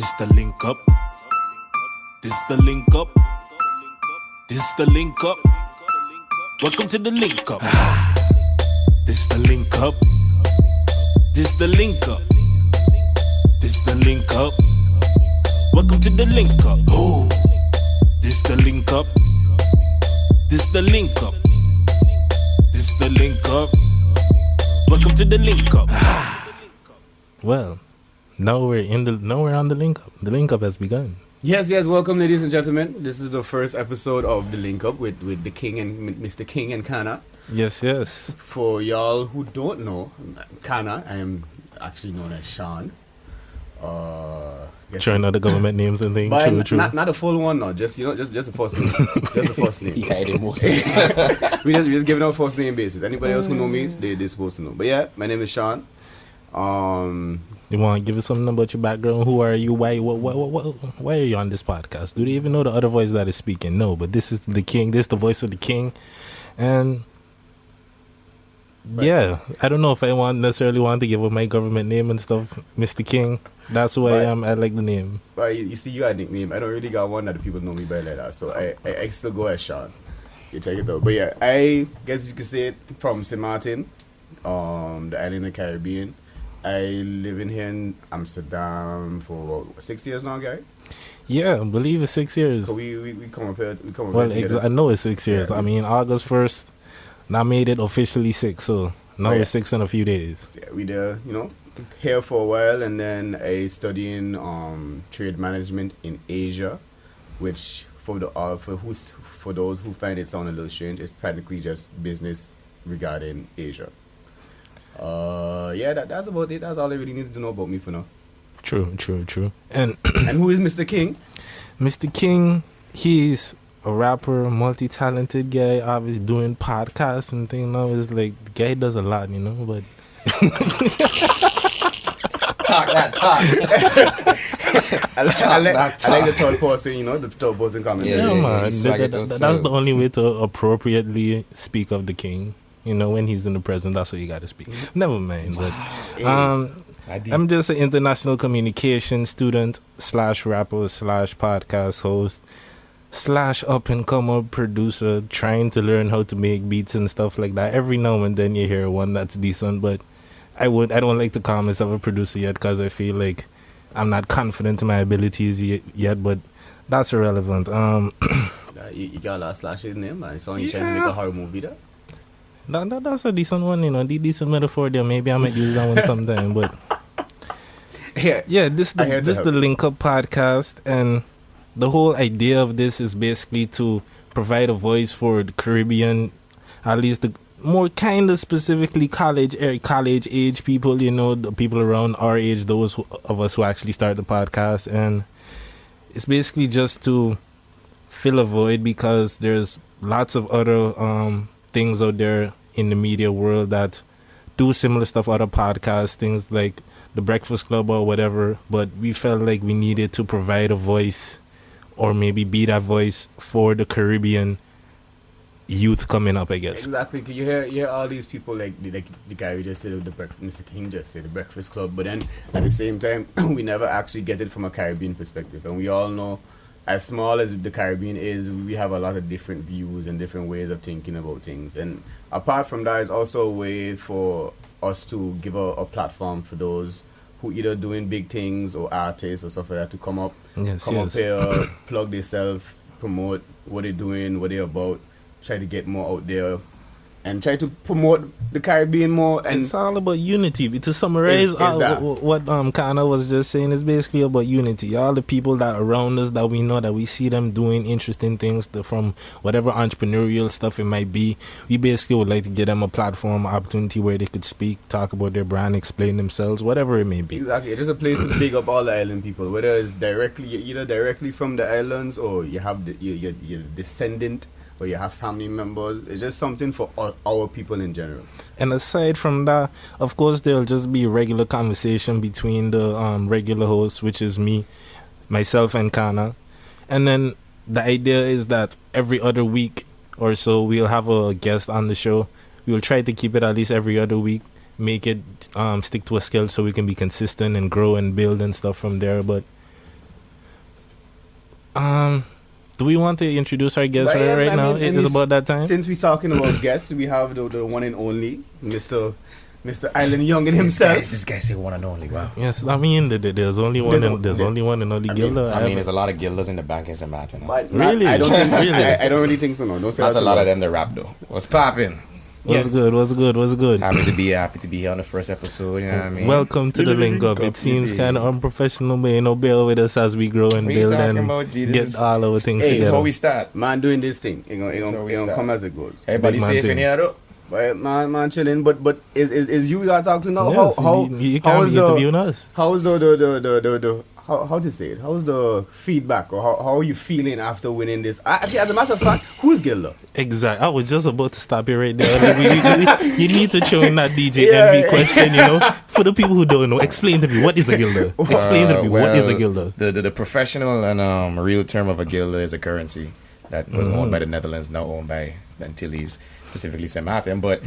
This the link up. This the link up. This the link up. Welcome to the link up. This the link up. This the link up. This the link up. Welcome to the link up. Oh, this the link up. This the link up. This the link up. Welcome to the link up. Well, now we're on the link up. The link up has begun. Yes, welcome ladies and gentlemen. This is the first episode of the link up with the King and Mr. King and Kana. Yes. For y'all who don't know, Kana, I am actually known as Sean. Trying out the government names and things. But True. Not the full one, no. Just the first name. Just the first name. He hiding most. we just giving out first name basis. Anybody else who know me, they're supposed to know. But yeah, my name is Sean. You want to give us something about your background? Who are you? Why are you on this podcast? Do they even know the other voice that is speaking? No, but this is the king. This is the voice of the king. And yeah, I don't know if I necessarily want to give up my government name and stuff. Mr. King. That's who I am. I like the name. But you see, you got a nickname. I don't really got one that the people know me by like that. So I still go as Sean. You check it out. But yeah, I guess you could say it from St. Maarten, the island of the Caribbean. I live in here in Amsterdam for about 6 years now, guy. Yeah, I believe it's 6 years. So we come up here. I know it's 6 years. Yeah. I mean, August 1st, I made it officially 6. So now it's 6 in a few days. So yeah, we there, here for a while, and then I study in trade management in Asia, which for those who find it sound a little strange, it's practically just business regarding Asia. That's about it. That's all I really need to know about me for now. True. And and who is Mr. King? Mr. King, he's a rapper, multi-talented guy, obviously doing podcasts and things now. It's like, the guy does a lot, but... Talk. I like the third person, the third person comment. Yeah, man. That's the the only way to appropriately speak of the king. When he's in the present, that's what you got to speak. Never mind. But I'm just an international communication student / rapper / podcast host / up-and-comer producer, trying to learn how to make beats and stuff like that. Every now and then you hear one that's decent, but I don't like to call myself a producer yet because I feel like I'm not confident in my abilities yet, but that's irrelevant. You got a lot of slashes in there, man. It's only trying to make a horror movie there. That's a decent one, the decent metaphor there. Maybe I might use that one sometime, but this the Link Up podcast, and the whole idea of this is basically to provide a voice for the Caribbean, at least the more kind of specifically college age people, the people around our age, those of us who actually start the podcast, and it's basically just to fill a void because there's lots of other things out there in the media world that do similar stuff, other podcasts, things like the Breakfast Club or whatever, but we felt like we needed to provide a voice or maybe be that voice for the Caribbean youth coming up, I guess. Exactly, because you hear all these people like the guy we just said, Mr. King just said the Breakfast Club, but then at the same time we never actually get it from a Caribbean perspective, and we all know as small as the Caribbean is, we have a lot of different views and different ways of thinking about things. And apart from that, it's also a way for us to give a platform for those who either doing big things or artists or stuff like that to come up here, plug themselves, promote what they're doing, what they're about, try to get more out there, and try to promote the Caribbean more. And it's all about unity. To summarize what Kana was just saying, is basically about unity. All the people that are around us, that we know, that we see them doing interesting things from whatever entrepreneurial stuff it might be, we basically would like to give them a platform, opportunity where they could speak, talk about their brand, explain themselves, whatever it may be. Exactly. It's just a place to big up all the island people, whether it's either directly from the islands or you have you're descendant, or you have family members. It's just something for our people in general. And aside from that, of course, there'll just be regular conversation between the regular hosts, which is me, myself, and Kana. And then the idea is that every other week or so, we'll have a guest on the show. We'll try to keep it at least every other week, make it stick to a scale so we can be consistent and grow and build and stuff from there. But Do we want to introduce our guest right now? It is about that time. Since we're talking about guests, we have the one and only Mr. Island Youngin himself. This guy say one and only. Wow. Yes, I mean there's only one. Only one and only Guilda. I mean, there's a lot of Guildas in the bank in St. Maarten. Really? I don't think, Really? I don't really think so. No, don't say Not that a lot of them that rap though. What's popping? What's good? Happy to be here on the first episode. You know what I mean? Welcome to the LinkUp. It seems kind of unprofessional, but bear with us as we grow and What you build talking and about, G? get all our things This is together. how we start. Man doing this thing. It how we gonna start. come as it goes. Everybody Big man safe thing. in here though? But man chilling. But is you we gotta talk to now? Yes, how you how can't is be interviewing us. How's the how to say it? How's the feedback or how are you feeling after winning this? Actually, as a matter of fact, who's Guilda? Exactly. I was just about to stop you right there. You need to throw in that DJ Envy question, For the people who don't know, explain to me, what is a Guilda? Explain to me, what is a Guilda? The professional and real term of a Guilda is a currency that was owned by the Netherlands, now owned by the Antilles, specifically St. Maarten. But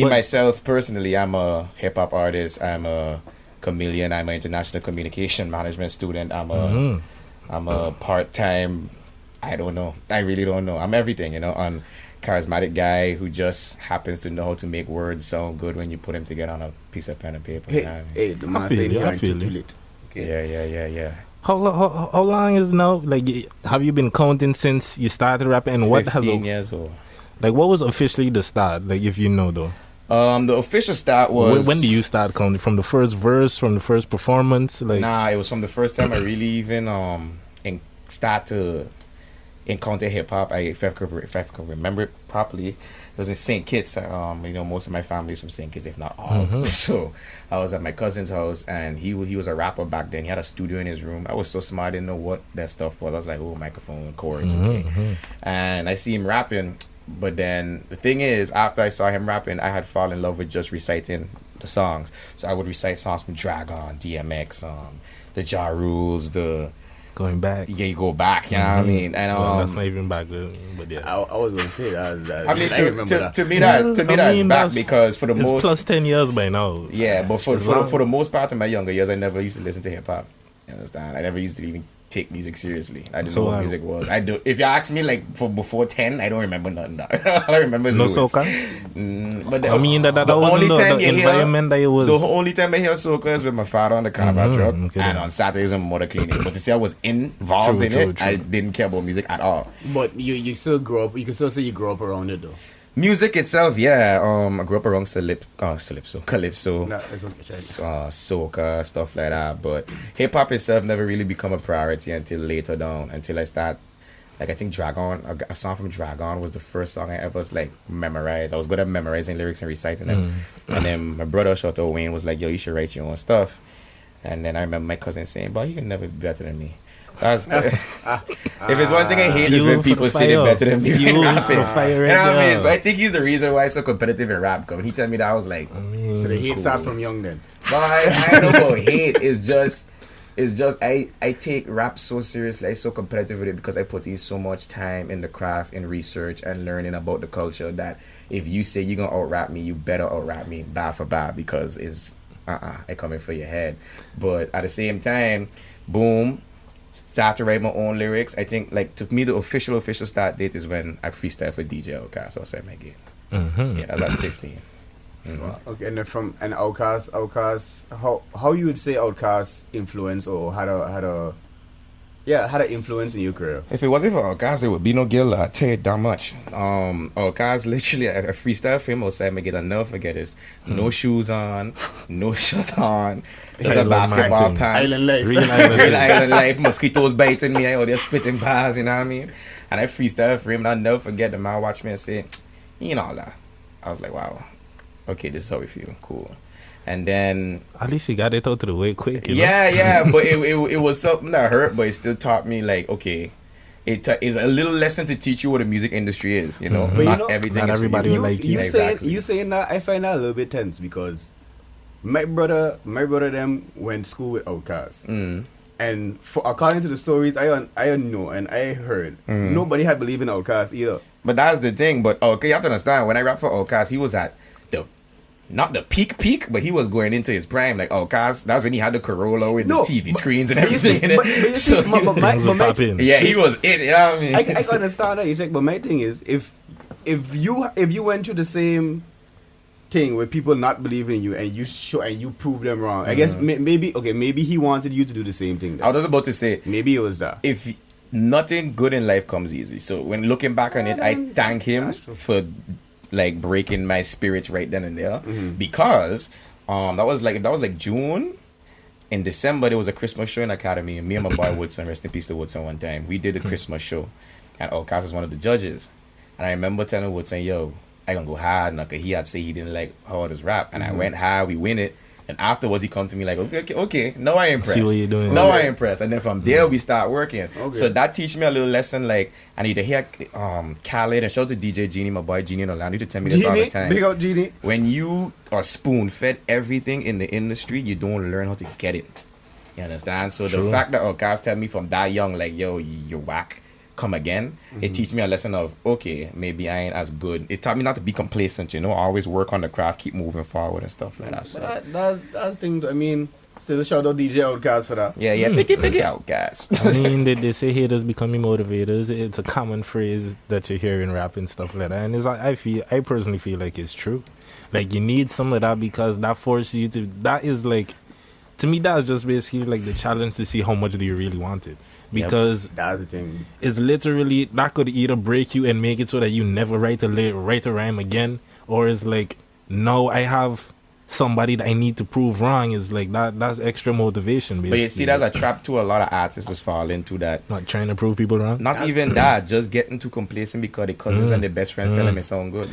myself, personally, I'm a hip-hop artist. I'm a chameleon. I'm an international communication management student. I'm a part-time, I don't know. I really don't know. I'm everything, I'm charismatic guy who just happens to know how to make words sound good when you put them together on a piece of pen and paper. Hey, the man I feel saying you, he I feel you. articulate. Okay. Yeah. How long is now? Like, have you been counting since you started rapping? And what 15 years old. Like, what was officially the start? Like, if you know though. The official start was... When do you start counting? From the first verse, from the first performance? Like, Nah, it was from the first time I really even start to encounter hip hop. If I can remember it properly, it was in St. Kitts. Most of my family is from St. Kitts, if not all. So I was at my cousin's house, and he was a rapper back then. He had a studio in his room. I was so smart, I didn't know what that stuff was. I was like, oh, microphone, chords, okay. And I see him rapping. But then the thing is, after I saw him rapping, I had fallen in love with just reciting the songs. So I would recite songs from Dragon, DMX, the Ja Rules, going back. Yeah, you go back, you know what I mean? And Well, that's not even back then, but yeah. I was gonna say that. I mean, I remember that. to me that's back that's- because for the It's most plus 10 years by now. yeah, but for As long- the most part of my younger years, I never used to listen to hip hop. You understand? I never used to even take music seriously. I didn't So, know what music was. I do. If you ask me, like for before 10, I don't remember nothing. Dog. All I remember is No Louis. soca? But I mean, that the wasn't only time the you hear- environment that it was. The only time I hear soca is with my father on the carnival truck, okay. and on Saturdays when mother cleaning. But to say I was involved True, in true, it, true. I didn't care about music at all. But you still grow up. You can still say you grew up around it though. Music itself, yeah. I grew up around calypso, Nah, that's what I'm trying. soca, stuff like that. But hip hop itself never really become a priority until later down. Until I start, like I think Dragon, a song from Dragon was the first song I ever memorized. I was good at memorizing lyrics and reciting them. And then my brother, shout out Wayne, was like, "Yo, you should write your own stuff." And then I remember my cousin saying, "But you can never be better than me." That's if it's one thing I hate is You when for people the say they're fire. better than me. You when for rapping. the fire You right know what I mean? there. So I think he's the reason why I'm so competitive in rap. Because when he told me that, I was like, So the hate start from young then. but I don't know. Hate is just I take rap so seriously. I'm so competitive with it because I put in so much time in the craft, in research, and learning about the culture that if you say you're gonna out rap me, you better out rap me bar for bar because it's I coming for your head. But at the same time, boom. Start to write my own lyrics. I think like to me the official start date is when I freestyle for DJ Outcast outside my gate. Yeah, that's at 15. Wow. Okay, and then from an Outcast, how you would say Outcast influence or had a influence in your career? If it wasn't for Outcast, there would be no Guilda. I tell you that much. Outcast literally a freestyle film outside my gate. I'll never forget this. No shoes on, no shirt on. There's a Island basketball Martin. pants. Island life. Real island. Real island life. Mosquitoes biting me. I out there spitting bars, you know what I mean? And I freestyle for him, and I'll never forget the man watch me and say, you know all that. I was like, wow. Okay, this is how we feel. Cool. And then At least you got it out of the way quick. You know? yeah, but it was something that hurt, but it still taught me like, okay, it is a little lesson to teach you what the music industry is, you know. Mhm. But Not you know, everything not is for everybody you. will like you. You saying that I find that a little bit tense because my brother them went to school with Outcast. And according to the stories I know and I heard, nobody had believed in Outcast either. But that's the thing. But okay, you have to understand, when I rap for Outcast, he was at the not the peak, but he was going into his prime. Like, oh, cause that's when he had the Corolla with No, the TV but- screens and but you see- everything. in it. but you see, So my- he but was- my- Things will pop in. yeah, he was it. You know what I mean? I can understand that you check, but my thing is if you went through the same thing with people not believing in you and you prove them wrong, I guess maybe he wanted you to do the same thing. Then. I was just about to say, Maybe it was that. if nothing good in life comes easy, so when looking back on it, I thank him That's true. for like breaking my spirits right then and there, Mm-hmm. because that was like June. In December, there was a Christmas show in Academy, and me and my boy Woodson, rest in peace to Woodson, one time we did a Christmas show, and Cass is one of the judges, and I remember telling Woodson, "Yo, I gonna go hard," because he had said he didn't like how others rap, and I went hard, we win it. And afterwards, he come to me like, okay, now I impressed. See what you're doing. Now Okay. I impressed. And then from there, we start working. Okay. So that teach me a little lesson. Like, I need to hear Khaled, and shout out to DJ Genie, my boy Genie in Orlando. He to tell me this all the Genie, time. big up Genie. When you are spoon-fed everything in the industry, you don't learn how to get it. You understand? So the fact that guys tell me from that young, like, yo, you're whack, come again, it teach me a lesson of, okay, maybe I ain't as good. It taught me not to be complacent, always work on the craft, keep moving forward and stuff like that. So, But that's thing. I mean, still shout out DJ Outcast for that. yeah, pick it out, guys. I mean, they say haters becoming motivators. It's a common phrase that you hear in rap and stuff like that. And it's like, I personally feel like it's true. Like, you need some of that because that forces you to. That is like, to me, that's just basically like the challenge to see how much do you really want it. Because That's the thing. it's literally that could either break you and make it so that you never write a rhyme again, or it's like, no, I have somebody that I need to prove wrong. Is like that's extra motivation, basically. But you see, that's a trap to a lot of artists just fall into that. Like trying to prove people wrong. Not even that, just getting too complacent because the cousins and the best friends tell them it sound good.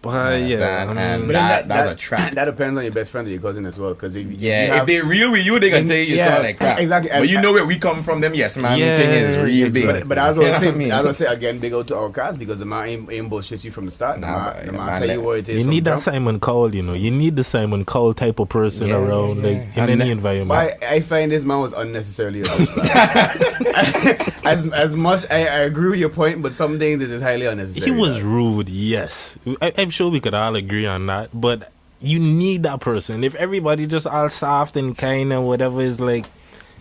But You yeah, understand? I And mean, that's a trap. That depends on your best friend or your cousin as well. Because if Yeah, if they real with you, they can tell you Yeah, sound like crap. exactly. But you know where we come from, them, yes, man. Yeah, the thing is real exactly. big. But as I was You know saying, what I mean? as I say again, big out to our cast because the man ain't bullshit you from the start. Nah, The the man man tell let- you what it is. you from need that jump. Simon Cowell, You need the Simon Cowell type of person Yeah, around, yeah, like yeah. in And any that- environment. But I find this man was unnecessarily a douchebag. as much I agree with your point, but some things it is highly unnecessary. He was rude, yes. I'm sure we could all agree on that. But you need that person. If everybody just all soft and kind and whatever is like,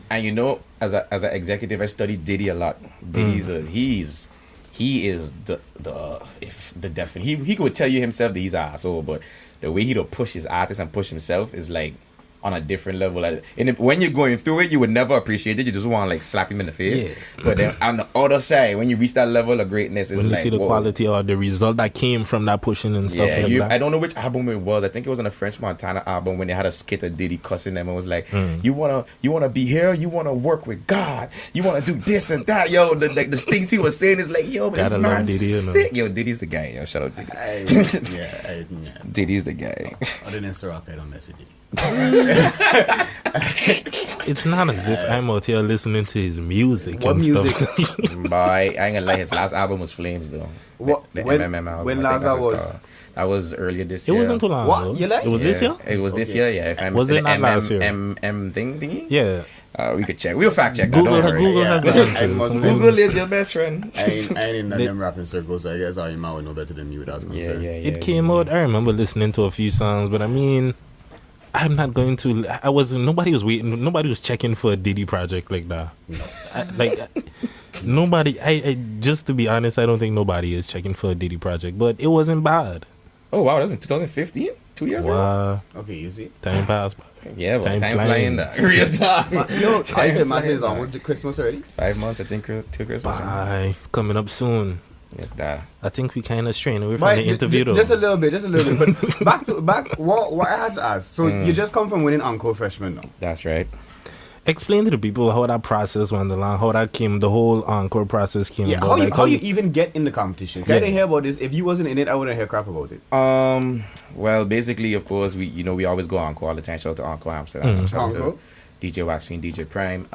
And as an executive, I studied Diddy a lot. Diddy's he is the definition. He could tell you himself that he's an asshole, but the way he'll push his artist and push himself is like on a different level. And when you're going through it, you would never appreciate it. You just want to like slap him in the face. Yeah. But then on the other side, when you reach that level of greatness, it's when you like see the whoa. quality or the result that came from that pushing and stuff Yeah, like that. I don't know which album it was. I think it was on a French Montana album when they had a skit of Diddy cussing them and was like, "You wanna be here? You wanna work with God? You wanna do this and that?" Yo, the things he was saying is like, "Yo, but this Gotta love man Diddy, sick." Yo, Diddy's the guy. Yo, shout out Diddy. Yeah. Diddy's the guy. Other than Ciroc, I don't mess with it. It's not as if I'm out here listening to his music What and music? stuff. But I ain't gonna lie, his last album was Flames though. What- The when- MMM album. when I think last that's what that it's was? called. That was earlier this It year. wasn't too long. What? though. You like? It was this year? It was this Okay. year, yeah. If I'm Was it not last year? MM thingy? Yeah. We could check. We'll fact check. Google, That, don't worry. Google Yeah. has the I answers. must- Google is your best friend. I ain't in them rapping circles, so I guess our man would know better than me with that concern. It came out. I remember listening to a few songs, but I mean, I'm not going to. Nobody was waiting. Nobody was checking for a Diddy project like that. Nobody. I just to be honest, I don't think nobody is checking for a Diddy project. But it wasn't bad. Oh wow, that was in 2015? 2 years ago? Wow, Okay, you see? time passed. Yeah, but Time time flying. flying. Real time. Yo, I Time can imagine it's flying, almost the Christmas already. 5 months, I think, till Christmas. Bye. Coming up soon. Yes, that. I think we kind of straying away from But the interview though. just a little bit. But back. What I had to ask. So you just come from winning Encore Freshmen now. That's right. Explain to the people how that process went along, how that came, the whole Encore process came Yeah, about. how you even get in the competition? I Yeah. didn't hear about this. If you wasn't in it, I wouldn't hear crap about it. Well, basically, of course, we always go Encore all the time. Shout out to Encore Amsterdam. Shout out to Encore. DJ Waxfiend, DJ Prime.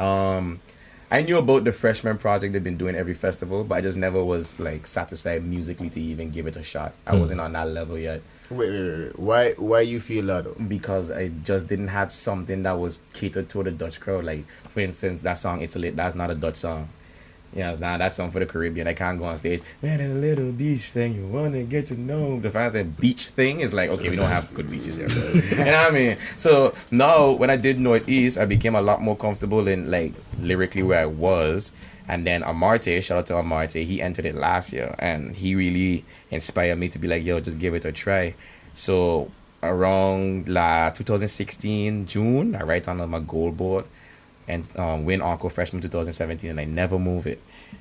I knew about the freshman project they've been doing every festival, but I just never was like satisfied musically to even give it a shot. I wasn't on that level yet Wait. Why you feel that though? because I just didn't have something that was catered to the Dutch crowd. Like, for instance, that song "It's a Lit," that's not a Dutch song. Yeah, nah, that's something for the Caribbean. I can't go on stage. Man, a little beach thing you want to get to know. The fans said beach thing is like, okay, we don't have good beaches here. You know what I mean? So now when I did Northeast, I became a lot more comfortable in like lyrically where I was. And then Amarte, shout out to Amarte, he entered it last year and he really inspired me to be like, yo, just give it a try. So around 2016 June, I write on my goal board and win Encore Freshmen 2017, and I never move it.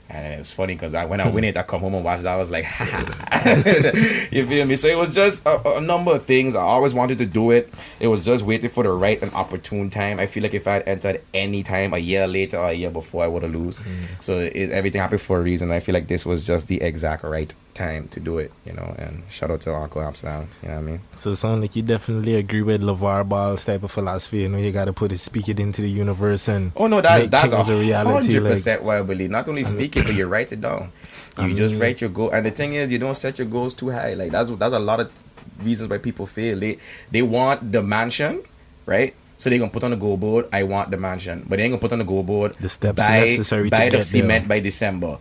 And it's funny because when I win it, I come home and watch it. I was like, you feel me? So it was just a number of things. I always wanted to do it. It was just waiting for the right and opportune time. I feel like if I had entered any time, a year later or a year before, I would have lose. So everything happened for a reason. I feel like this was just the exact right time to do it, you know. And shout out to Uncle Amsterdam, you know what I mean? So it sounds like you definitely agree with LeVar Ball's type of philosophy. You know, you got to speak it into the universe and that's a reality. 100% what I believe. Not only speak it, but you write it down. You just write your goal. And the thing is, you don't set your goals too high. Like that's a lot of reasons why people fail. They want the mansion, right? So they're gonna put on the goal board, I want the mansion. But they ain't gonna put on the goal board, the steps necessary to buy get the cement there by December,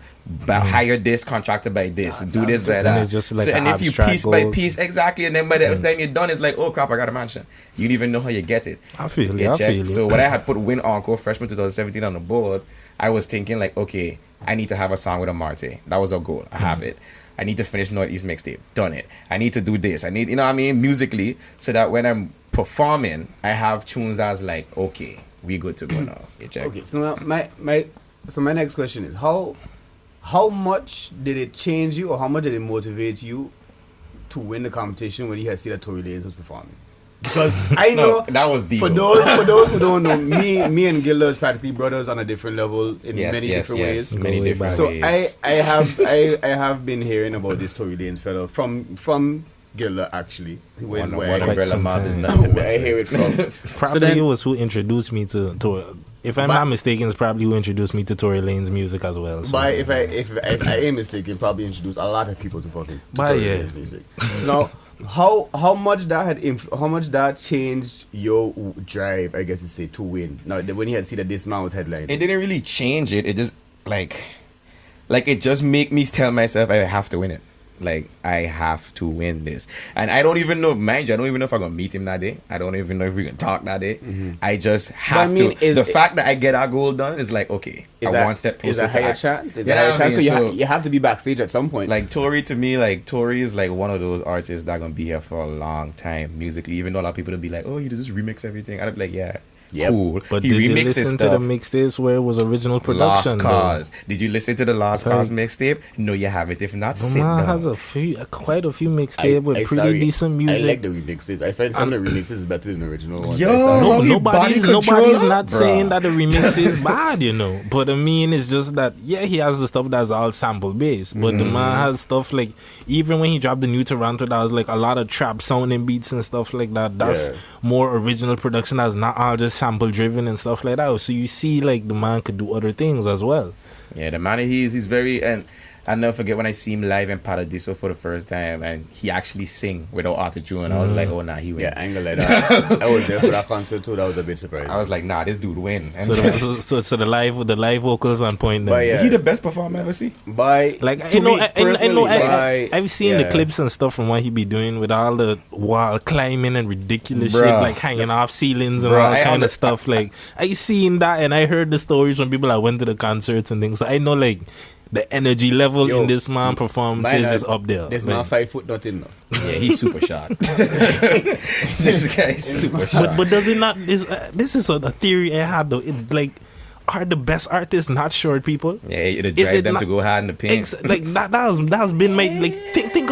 hire this contractor by this, do this by then that. it's just like so, an and if you abstract piece goal. by piece, exactly, and then by the time you're done, it's like, oh crap, I got a mansion. You don't even know how you get it. I feel You it. check? So when I had put Win Encore Freshman 2017 on the board, I was thinking like, okay, I need to have a song with a Marte. That was a goal. I have it. I need to finish Northeast mixtape. Done it. I need to do this. I need, you know what I mean, musically, so that when I'm performing, I have tunes that's like, okay, we good to go now. You check? Okay, so now my next question is how much did it change you, or how much did it motivate you to win the competition when you had seen that Tory Lanez was performing? Because I know that was the for those who don't know, me and Guilda is practically brothers on a different level in many different ways. Many different So ways. I have been hearing about this Tory Lanez fellow from Guilda actually. One where umbrella mob is not to I mess hear with. it from. Probably it was who introduced me to if I'm not mistaken, it's probably who introduced me to Tory Lanez music as well. So. But if I am mistaken, probably introduced a lot of people to fucking But Tory yeah. Lanez music. So now, how much that changed your drive, I guess to say, to win? Now when you had seen that this man was headlining, It didn't really change it. It just like it just make me tell myself I have to win it. Like I have to win this, and I don't even know. Mind you, I don't even know if I'm gonna meet him that day. I don't even know if we can talk that day. I just have to. The fact that I get our goal done is like, okay, one step closer is a to higher act. chance. Is You a know higher what I chance? mean? 'Cause So, you have to be backstage at some point. like Tory, to me, like Tory is like one of those artists that gonna be here for a long time musically. Even though a lot of people will be like, oh, you just remix everything. I'd be like, yeah. Yep. Cool. But He did you remixes listen stuff. to the mixtapes where it was original production? Lost Cause. Did you listen to the Lost Okay. Cause mixtape? No, you haven't. If not, The sit man down. has quite a few mixtapes with pretty decent music. I like the remixes. I find some of the remixes is better than the original ones. Yo, I saw. how he body Nobody's control? not Bruh. saying that the remix is bad, you know. But I mean, it's just that he has the stuff that's all sample based. But the man has stuff like even when he dropped the new Toronto, that was like a lot of trap sounding beats and stuff like that. That's more original production. That's not all just sample driven and stuff like that. So you see, like the man could do other things as well. Yeah, the man he's very, and I'll never forget when I see him live in Paradiso for the first time and he actually sing without auto-tune. I was like, oh nah, he win. Yeah, I ain't gonna let that. I was there for that concert too. That was a bit surprising. I was like, nah, this dude win. And So the live vocals on point. Then. But yeah. he the best performer I ever see. By Like to me personally, I've seen the clips and stuff from what he be doing with all the wild climbing and ridiculous shit, Bruh. like hanging off ceilings and Bruh, all I kind of stuff. Like I seen that, and I heard the stories from people that went to the concerts and things. So I know like the energy level in this man performances is up there. This Like, man 5 foot nothing though. Yeah, he's super shot. This guy is super shot. but does it not? This is a theory I had though. It like. Are the best artists not short people? Yeah, it'll Is drive it them not- to go hard in the paint. Like that's been my like. Think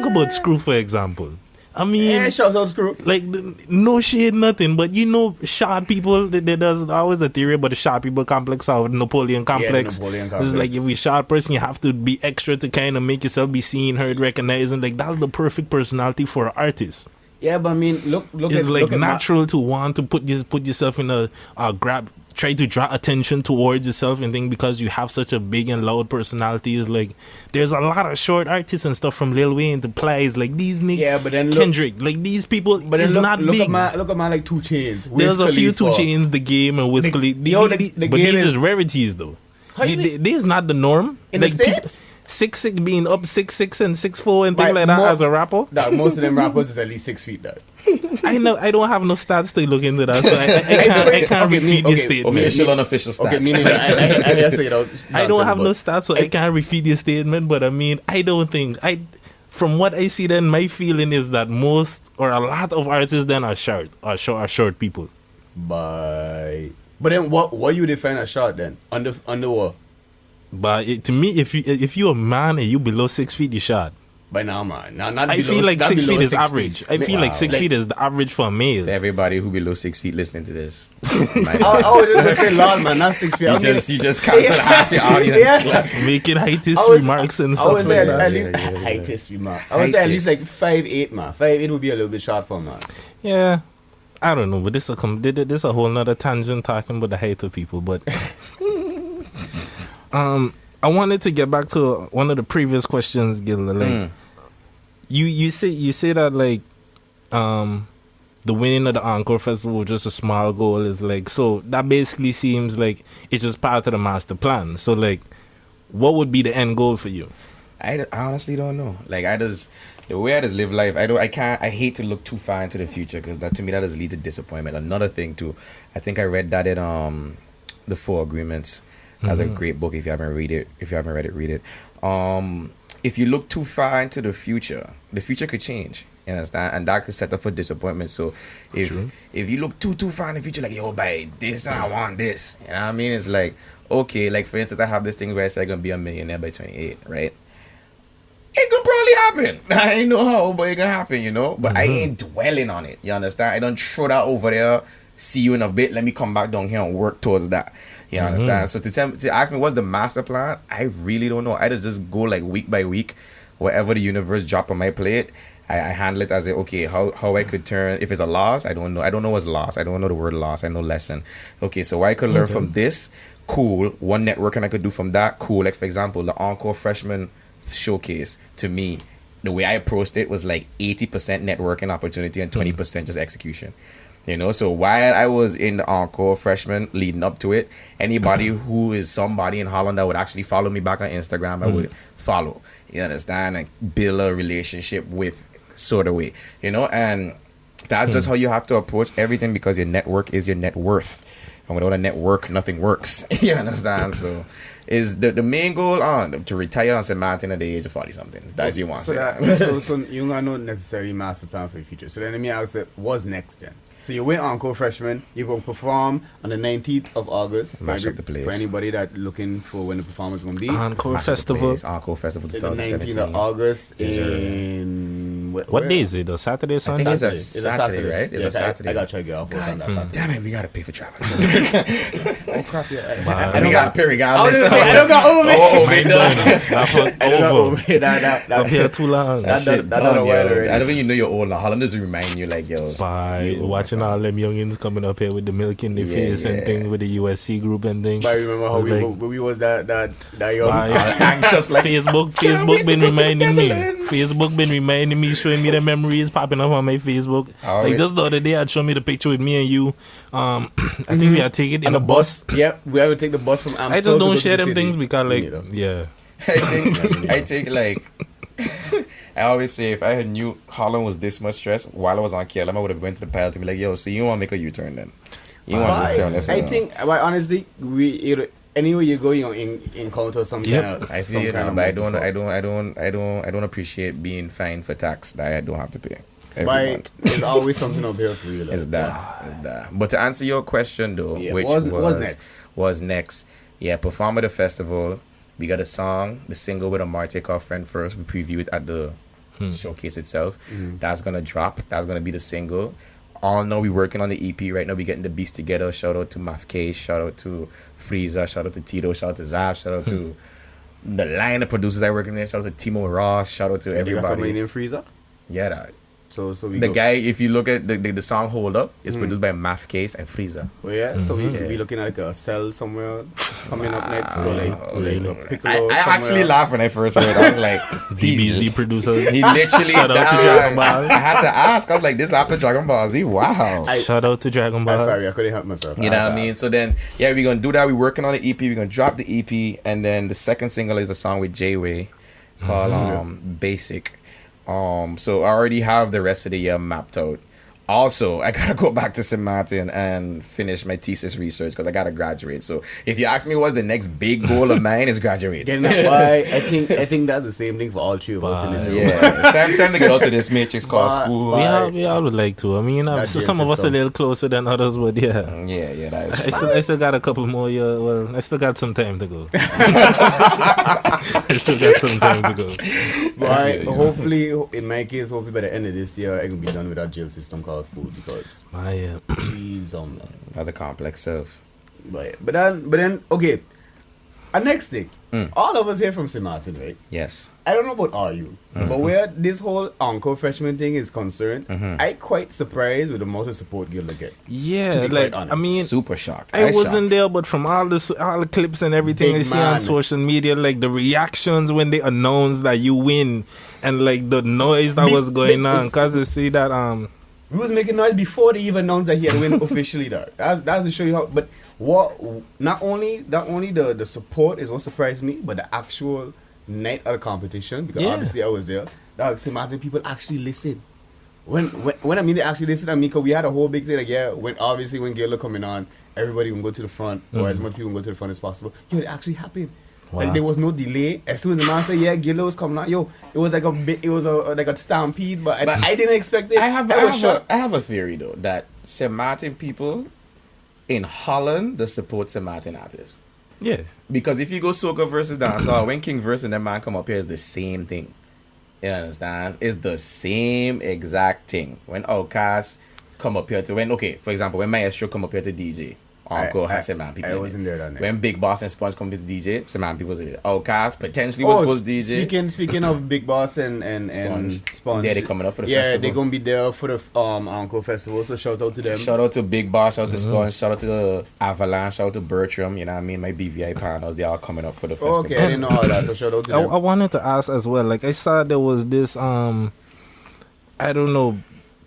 about Screw for example. I mean, Yeah, shout out Screw. like no shade, nothing. But you know, short people. There's always the theory about the short people complex or Napoleon complex. Napoleon It's complex. like if you're a short person, you have to be extra to kind of make yourself be seen, heard, recognized, and like that's the perfect personality for an artist. Yeah, but I mean, look It's at like look at natural to want to put yourself in a grab. Try to draw attention towards yourself and think because you have such a big and loud personality is like there's a lot of short artists and stuff from Lil Wayne to Plies like these niggas. Yeah, but then look, Kendrick, like these people but is then not look big. at man like 2 Chainz. There's a few 2 Chainz, The Game, and Wiz Khalifa. The But Game these is- is rarities though. How you mean? This is not the norm. In the Like, people- States? 6'6" being up 6'6" and 6'4" and things Right, like that more- as a rapper. Dog, most of them rappers is at least 6 feet, dog. I know I don't have no stats to look into that, so I can't Okay, refute your okay, statement. Official, unofficial stats. Okay, meaning that I hear say it out. I don't have no nonsense, stats, so I can't refute your statement. But I mean, I don't think from what I see, then my feeling is that most or a lot of artists then are short people. but then what you define as short then? Under what? But to me, if you're a man and you below 6 feet, you're short. By now, man. Now, not I below, feel like not 6 below feet is 6 average. feet. I feel like 6 Like- feet is the average for a male. To everybody who below 6 feet listening to this. I was just gonna say lol, man, not 6 feet. You just cancel half your audience. Yeah. Making heightist I was- remarks and I stuff would like say that. at least heightest remark. I would say at least like 5'8", man. 5'8" would be a little bit short for a man. Yeah, I don't know, but this a whole nother tangent talking about the height of people. But I wanted to get back to one of the previous questions, Guilda. Like you say that like the winning of the Encore Festival was just a small goal is like, so that basically seems like it's just part of the master plan. So like, what would be the end goal for you? I honestly don't know. Like the way I just live life, I hate to look too far into the future because that to me that does lead to disappointment. Another thing too, I think I read that in the Four Agreements. That's a great book. If you haven't read it, read it. If you look too far into the future could change. You understand? And that could set up for disappointment. So if you look too far in the future, like, yo, by this, I want this. You know what I mean? It's like, okay, like for instance, I have this thing where I say I'm gonna be a millionaire by 28, right? It could probably happen. I ain't know how, but it can happen, you know? But I ain't dwelling on it. You understand? I don't throw that over there, see you in a bit, let me come back down here and work towards that. You understand? So to ask me what's the master plan, I really don't know. I just go like week by week, whatever the universe drop on my plate, I handle it as okay, how I could turn, if it's a loss, I don't know. I don't know what's loss. I don't know the word loss. I know lesson. Okay, so what I could learn from this, cool. One networking I could do from that, cool. Like for example, the Encore Freshman showcase, to me, the way I approached it was like 80% networking opportunity and 20% just execution. You know, so while I was in the Encore Freshman leading up to it, anybody who is somebody in Holland that would actually follow me back on Instagram, I would follow. You understand? And build a relationship with sort of way. You know, and that's just how you have to approach everything because your network is your net worth. And without a network, nothing works. You understand? So is the main goal to retire on St. Maarten at the age of 40 something. That's you want to say. So you got no necessary master plan for the future. So then let me ask that, what's next then? So you win Encore Freshman, you're going to perform on the 19th of August. Mash up the place. For anybody that looking for when the performance is going to be. Encore Festival. Encore Festival It's the 2017. 19th of August Yes, sir. in... What day is it? A Saturday or I Sunday? think it's a It's a Saturday, right? It's Yes, a Saturday. I got to try to get off work on that Saturday. Damn it, we gotta pay for travel. Oh, crap, yeah. Bye. I don't got period. I was gonna say, I don't got over I don't got over. That Up here too long. That Shit done done, a while yo. already. I don't even know you're old now. Hollanders remind you like, yo. By watching all them youngins coming up here with the milk in their Yeah, face and yeah. thing with the USC group and thing. But I remember how Like- we was that young. Bye. Anxious like Facebook been reminding me. Facebook been reminding me, showing me the memories popping up on my Facebook. Oh, Like yeah. just the other day, I'd show me the picture with me and you. I think we had taken it in On a the bus. bus. Yep, we have to take the bus from Amsterdam. I just to go don't to share the them city. things because, like, You know. yeah. I take like I always say if I had knew Holland was this much stress while I was on KLM, I would have went to the pilot and be like, yo, so you want to make a U-turn then? You want to just turn this I around. think, but honestly, anywhere you go, you encounter some Yep. kind of. I some see it kind now, of but microphone. I don't appreciate being fined for tax that I don't have to pay every But month. there's always something up here for you. Like. It's that. But to answer your question though, Yeah, which what's next? next. Yeah, perform at the festival. We got a song, the single with a Maarten, Encore Friend first. We preview it at the showcase itself. That's gonna drop. That's gonna be the single. All know we working on the EP right now. We getting the beats together. Shout out to Maf K. Shout out to Frieza. Shout out to Tito. Shout out to Zaf. Shout out to the line of producers I working there. Shout out to Timo Ross. Shout out to You got somebody everybody. named Freezer? Yeah, that. So we The go. guy, if you look at the song Hold Up, it's produced by Math Case and Freezer. Oh yeah, so we looking at like a cell somewhere coming up next. So like a Piccolo. I actually somewhere. laughed when I first heard it. I was like, DBZ producer. He literally Shout out to died. Dragon Ball. I had to ask. I was like, this after Dragon Ball Z? Wow. Shout out to Dragon Ball. I'm sorry, I couldn't help myself. You know what I mean? So then, yeah, we're going to do that. We're working on the EP. We're going to drop the EP. And then the second single is a song with J-Way called Basic. So I already have the rest of the year mapped out. Also, I gotta go back to St. Maarten and finish my thesis research because I gotta graduate. So if you ask me what's the next big goal of mine is graduate. Getting that why I think that's the same thing for all three of us in this room. Yeah, it's time to get out of this matrix called Bye. school. We all would like to. I mean, That so jail some of us a system. little closer than others, but yeah. Yeah, that is. I still got a couple more years. Well, I still got some time to go. I still got some time to go. But hopefully, in my case, hopefully by the end of this year, I can be done with that jail system called school because jeez, Another complex self. but then okay. Our next thing, all of us here from St. Maarten, right? Yes. I don't know about all you, but where this whole Encore Freshman thing is concerned, I quite surprised with the amount of support Guilda get. Yeah, To be like quite honest. I mean, Super shocked. I wasn't shocked. there, but from all the clips and everything Big I see on man. social media, like the reactions when they announced that you win, and like the noise that was going on, cause I see that We was making noise before they even announced that he had win officially. That's to show you how. But what not only the support is what surprised me, but the actual night of the competition because Yeah. obviously I was there. That St. Maarten people actually listen. When I mean they actually listen, I mean because we had a whole big thing like when Guilda coming on, everybody can go to the front or as much people can go to the front as possible. Yo, it actually happened. Wow. Like there was no delay. As soon as the man said, "Yeah, Guilda was coming out," yo, it was like like a stampede. But I didn't expect it. I was shocked. have a theory though that St. Maarten people in Holland they support St. Maarten artists. yeah. Because if you go soca versus dancehall, when King verse and that man come up here, it's the same thing. You understand? It's the same exact thing. When Outcast come up here to for example, when Maestro come up here to DJ, Encore has St. Maarten people. I in it. wasn't there that night. When Big Boss and Sponge come to the DJ, St. Maarten people was in it. Outcast potentially was supposed to DJ. Speaking of Big Boss and Sponge, Yeah, they coming up for the yeah, festival. they're gonna be there for the Encore Festival. So shout out to them. Shout out to Big Boss, shout out to Sponge, shout out to Avalanche, shout out to Bertram, you know what I mean? My BVI partners, they all coming up for the festival. Okay, I didn't know all that. So shout out to I them. wanted to ask as well. Like I saw there was this I don't know,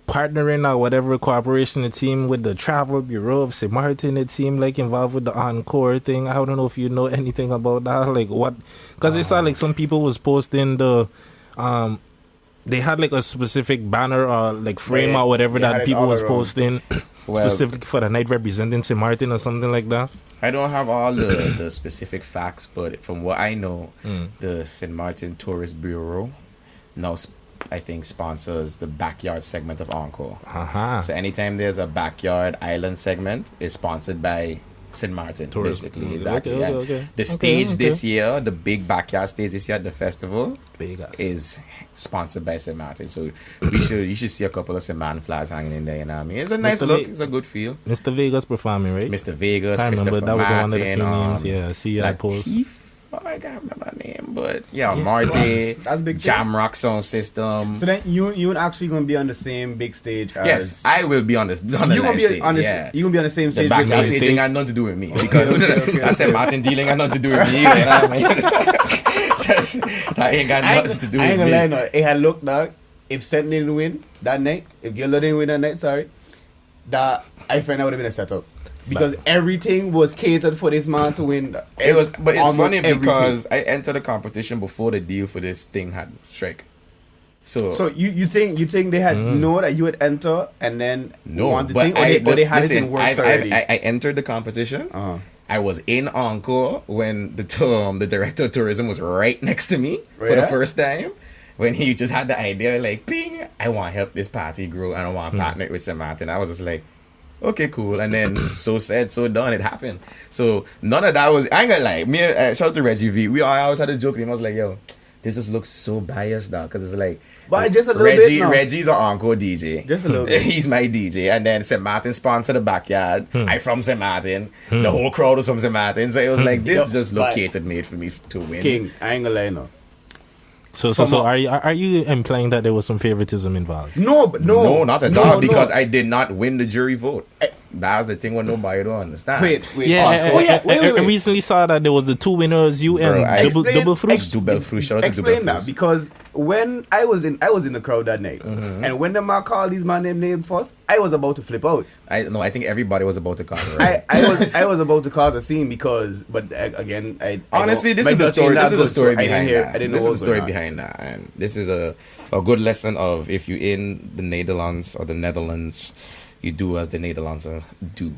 partnering or whatever cooperation the team with the travel bureau of St. Maarten, the team like involved with the Encore thing. I don't know if you know anything about that. Like what? Because I saw like some people was posting the they had like a specific banner or like frame Yeah, or whatever they had that it people all was around. posting Well, specifically for the night representing St. Maarten or something like that. I don't have all the specific facts, but from what I know, the St. Maarten Tourist Bureau now I think sponsors the backyard segment of Encore. So anytime there's a backyard island segment, it's sponsored by St. Maarten, Tourist. basically. Exactly. Okay, yeah. okay. The stage Okay. this year, the big backyard stage this year at the festival, Vegas. is sponsored by St. Maarten. So you should see a couple of St. Maarten flags hanging in there, you know what I mean? It's a nice Mr. look, Ve- it's a good feel. Mr. Vegas performing, right? Mr. Vegas, I remember Christopher that was one of the Martin, few names. Yeah, I see that post. Latif, oh, I can't remember her name, but yeah, Marty, That's big. Jamrock Sound System. So then you actually gonna be on the same big stage as Yes, I will be on this. On the you gonna live be stage, on the yeah. you gonna be on the same The stage. back with main us. stage ain't got nothing to do with me because okay. I said Martin dealing got nothing to do with me. You know what I mean? That ain't got nothing to do I ain't with gonna lie, me. no. It had looked like if Sent didn't win that night, if Guilda didn't win that night, that I find that would have been a setup. Because everything was catered for this man to win. It was, but it's Almost funny everything. because I entered the competition before the deal for this thing had strike. So you think they had know that you would enter and then No, want to but think, or they had it listen, in works already? I entered the competition. Uh-huh. I was in Encore when the director of tourism was right next to me for the Yeah? first time. When he just had the idea, like, ping, I want to help this party grow and I want to partner with St. Maarten. I was just like, okay, cool. And then so said, so done, it happened. So none of that was, I ain't gonna lie, me, shout out to Reggie V. I always had a joke with him. I was like, yo, this just looks so biased now because it's like, But just a little bit now. Reggie's an Encore DJ. Just a little bit. He's my DJ. And then St. Maarten sponsored the backyard. I from St. Maarten. The whole crowd was from St. Maarten. So it was like, this Yo, just but- located made for me to win. King, I ain't gonna lie, no. So From a- are you implying that there was some favoritism involved? No, No, not at all. Because no. I did not win the jury vote. That's the thing what nobody don't understand. Wait. Yeah, Wait. I recently saw that there was the two winners, you Bro, and I double fruits. Double Fruit. Shout out to Explain Double that, Fruit. because when I was in the crowd that night, and when the man called these man name first, I was about to flip out. I think everybody was about to call it, right? I was about to cause a scene because, but again, I Honestly, don't- this my is the gut story. ain't that This is the good, story so I didn't behind hear- that. I didn't This know is the what was story going on. behind that, and this is a good lesson of if you're in the Netherlands or the Netherlands, you do as the Netherlands do.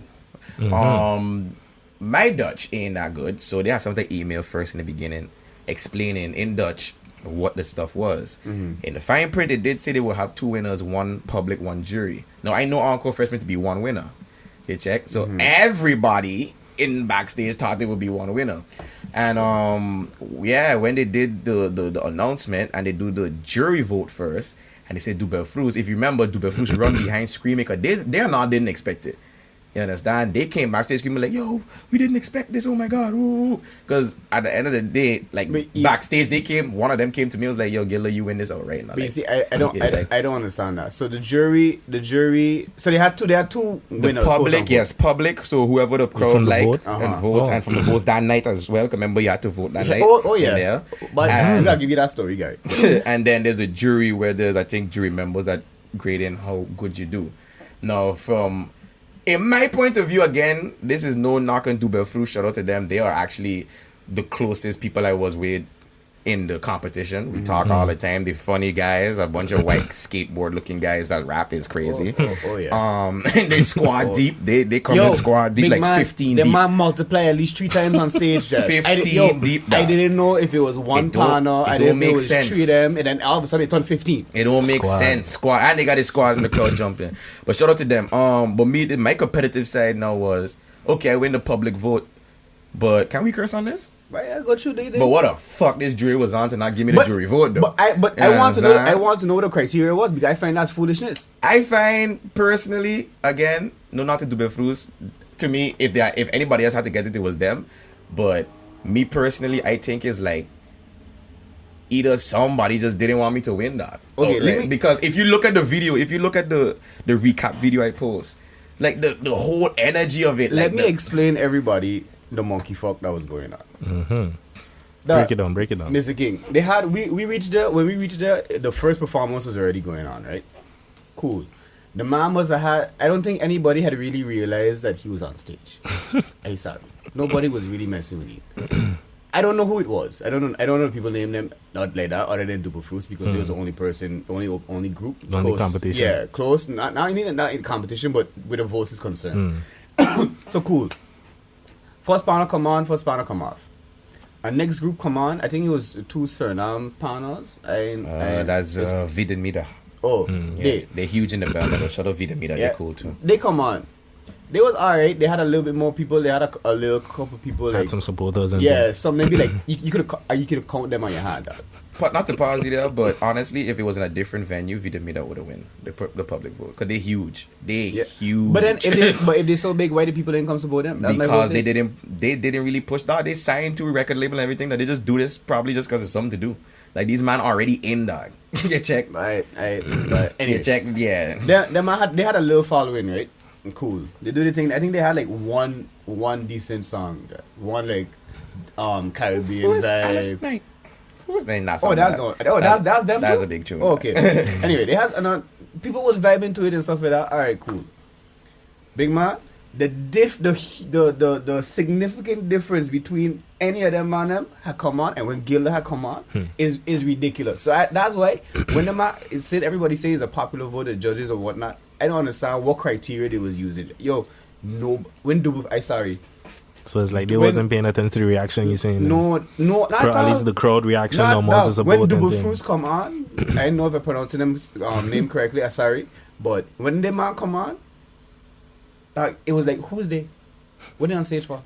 My Dutch ain't that good, so they had something email first in the beginning, explaining in Dutch what the stuff was. In the fine print, it did say they will have two winners, one public, one jury. Now I know Encore Freshmen to be one winner. You check, so everybody in backstage thought there would be one winner, and when they did the announcement and they do the jury vote first, and they said Double Fruits. If you remember, Double Fruits run behind screaming because they didn't expect it. You understand? They came backstage screaming like, "Yo, we didn't expect this! Oh my god!" Because at the end of the day, like backstage, one of them came to me and was like, "Yo, Guilda, you win this outright." But you see, I don't understand that. So the jury, so they had two winners. The public, quote, unquote. yes, public. So whoever the crowd From the like vote? and vote, and from the votes that night as well. 'Cause remember, you had to vote that night. Oh in yeah. there. But And- we gotta give you that story, guy. and then there's a jury where there's, I think, jury members that grade in how good you do. Now, in my point of view, again, this is no knock on Double Fruit. Shout out to them. They are actually the closest people I was with in the competition. We talk all the time. The funny guys, a bunch of white skateboard looking guys that rap is crazy. Oh yeah. And they squad deep. They come in squad deep, big like man, 15 the deep. man multiply at least 3 times on stage. Jack. 15 deep, I dog. didn't know if it was one It don't- partner. it I don't didn't know make it was sense. 3 of them, and then all of a sudden it turned 15. It don't make Squad. sense. Squad. And they got a squad in the crowd jumping. But shout out to them. But my competitive side now was, okay, I win the public vote. But can we curse on this? Right, I got you. But what the fuck this jury was on to not give me the jury vote though? But I You want to know. understand? I want to know what the criteria was, because I find that's foolishness. I find personally, again, no, not to do fruits. To me, if anybody else had to get it, it was them. But me personally, I think it's like either somebody just didn't want me to win that. Okay, let me- because if you look at the video, if you look at the recap video I post, like the whole energy of it. Let like me explain everybody the monkey fuck that was going on. Break it down. Mr. King, they had we reached there. When we reached there, the first performance was already going on, right? Cool. The man must have had. I don't think anybody had really realized that he was on stage. I sorry. Nobody was really messing with him. I don't know who it was. I don't know if people name them not like that other than Double Fruits, because they was the only person, only group, Only close. competition. Yeah, close. Not in competition, but with the votes is concerned. So cool. First panel come on. First panel come off. Our next group come on. I think it was 2 Suriname panels. that's Vida Mida. Oh, They're huge in the band. Shout out Vida Mida. They're cool too. They come on. They was alright. They had a little bit more people. They had a little couple people Had like some supporters and yeah. So maybe like you could have count them on your hand. Dog. But not to pause you there, but honestly, if it was in a different venue, Vida Mida would have won the public vote because they're huge. They're huge. But then if they're so big, why do people didn't come support them? That's my whole because thing. they didn't really push that. They signed to a record label and everything. That they just do this probably just because it's something to do. Like these man already in dog. You check. Right. Anyway, Anyway, you check. Yeah. they had a little following, right? Cool. They do the thing. I think they had like one decent song. One like Caribbean Who was Alice vibe. Knight? Who was that? Oh, that's them. That's too? a big tune. Oh, okay. Anyway, they had people was vibing to it and stuff like that. All right, cool. Big man, the significant difference between any of them man them had come on and when Guilda had come on is ridiculous. So that's why when the man said everybody say it's a popular vote, the judges or whatnot, I don't understand what criteria they was using. Yo, no, when Double, So it's like they wasn't paying attention to the reaction you're saying. not At least the crowd reaction no more to support when them. Double Fruits come on, I don't know if I'm pronouncing them name correctly. I'm sorry, but when the man come on, like it was like, who's they? What they on stage for?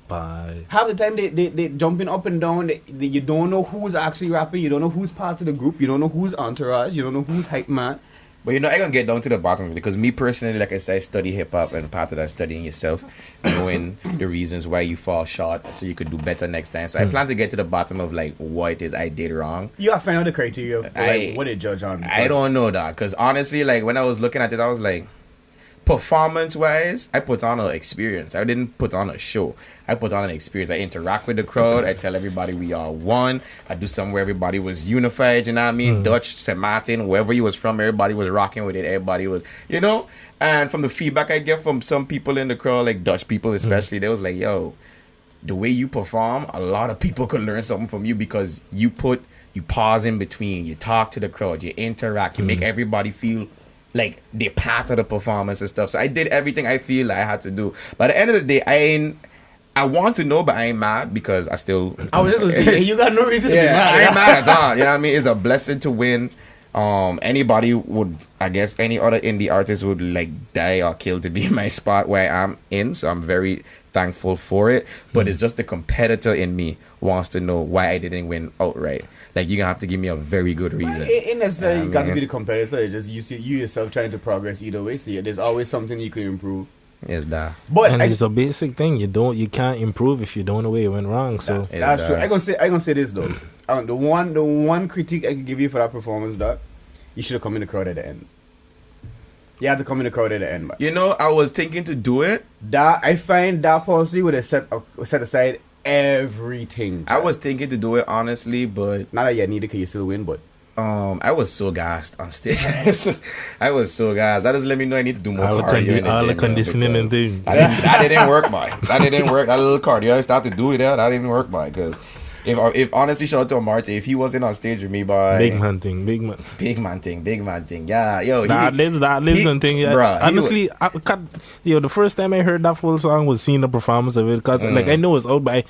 Bye. Half the time they jumping up and down. You don't know who's actually rapping. You don't know who's part of the group. You don't know who's entourage. You don't know who's hype man. But I gonna get down to the bottom of it because me personally, like I said, I study hip hop, and part of that studying yourself, knowing the reasons why you fall short, so you could do better next time. So I plan to get to the bottom of like what it is I did wrong. You gotta find out the criteria of like, what they judge on. I don't know that because honestly, like when I was looking at it, I was like, performance wise, I put on an experience. I didn't put on a show. I put on an experience. I interact with the crowd. I tell everybody we are one. I do something where everybody was unified. You know what I mean? Dutch, St. Maarten, wherever you was from, everybody was rocking with it. Everybody was, And from the feedback I get from some people in the crowd, like Dutch people especially, they was like, yo, the way you perform, a lot of people could learn something from you because you pause in between, you talk to the crowd, you interact, you make everybody feel like they're part of the performance and stuff. So I did everything I feel like I had to do. But at the end of the day, I want to know, but I ain't mad because I still. I was just gonna say, you got no reason to be mad. I ain't mad at all. You know what I mean? It's a blessing to win. Anybody would, I guess, any other indie artist would like die or kill to be in my spot where I'm in. So I'm very thankful for it. But it's just the competitor in me wants to know why I didn't win outright. Like you're gonna have to give me a very good reason. It ain't necessarily got to be the competitor. It's just you see you yourself trying to progress either way. So there's always something you can improve. Is that? But it's a basic thing. You can't improve if you don't know where it went wrong. So that's true. I gonna say this though. The one critique I can give you for that performance, that you should have come in the crowd at the end. You had to come in the crowd at the end, man. I was thinking to do it. That I find that policy would have set aside everything. I was thinking to do it honestly, but not that you need it because you still win, but I was so gassed on stage. I was so gassed. That doesn't let me know I need to do more cardio. All the conditioning and things. That didn't work, boy. That didn't work. That little cardio I started to do that didn't work, boy. Because if honestly, shout out to Maarten, if he wasn't on stage with me, boy. Big man thing. Yeah, yo. That lives and thing. Yeah. Bruh, honestly, the first time I heard that full song was seeing the performance of it because like I know it's out, but